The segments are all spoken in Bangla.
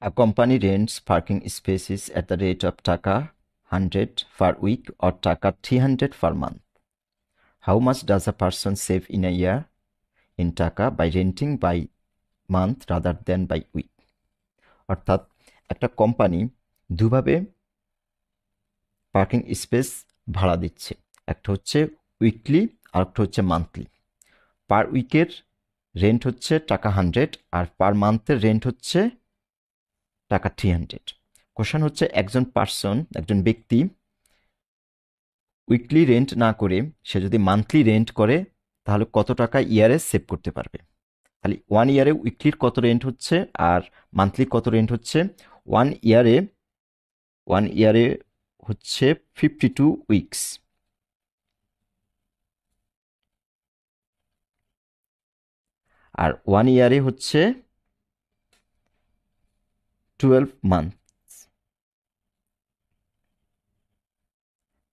A company rents parking spaces at the rate of taka 100 per week or taka 300 per month. How much does a person save in a year in taka by renting by month rather than by week? অর্থাৎ একটা কোম্পানি দুভাবে পার্কিং স্পেস ভাড়া দিচ্ছে, একটা হচ্ছে উইকলি আর একটা হচ্ছে মান্থলি। পার উইকের রেন্ট হচ্ছে টাকা 100 আর পার মান্থের রেন্ট হচ্ছে টাকা 300। কোশ্চেন হচ্ছে একজন ব্যক্তি উইকলি রেন্ট না করে সে যদি মান্থলি রেন্ট করে তাহলে কত টাকা ইয়ারে সেভ করতে পারবে। তাহলে 1 ইয়ারে উইকলির কত রেন্ট হচ্ছে আর মান্থলি কত রেন্ট হচ্ছে। 1 ইয়ারে হচ্ছে 52 উইকস, আর 1 ইয়ারে হচ্ছে 12 মান্থ।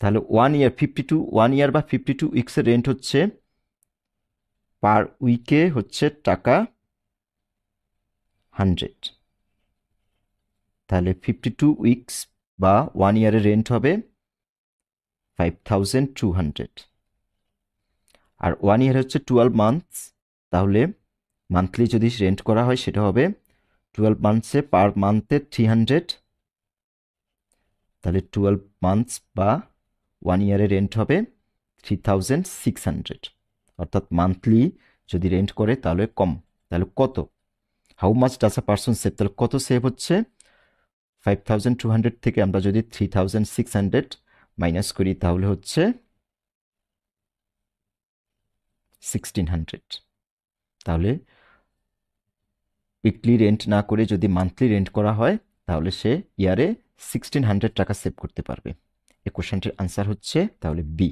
তাহলে 1 ইয়ার বা 52 উইকসের রেন্ট হচ্ছে পার উইকে হচ্ছে টাকা 100। তাহলে 52 উইকস বা 1 ইয়ারের রেন্ট হবে 5200। আর 1 ইয়ার হচ্ছে 12 মান্থস, তাহলে মান্থলি যদি রেন্ট করা হয় সেটা হবে 12 মান্থসে পার মান্থে 300। তাহলে 12 মান্থস বা 1 ইয়ারের রেন্ট হবে 3600। অর্থাৎ মান্থলি যদি রেন্ট করে তাহলে কম। তাহলে কত, how much does a person save, তাহলে কত সেভ হচ্ছে। 5200 থেকে আমরা যদি 3600 মাইনাস করি তাহলে হচ্ছে 1600। তাহলে উইকলি রেন্ট না করে যদি মান্থলি রেন্ট করা হয় তাহলে সে ইয়ারে 1600 টাকা সেভ করতে পারবে। এই কোশ্চেনটির আনসার হচ্ছে তাহলে বি।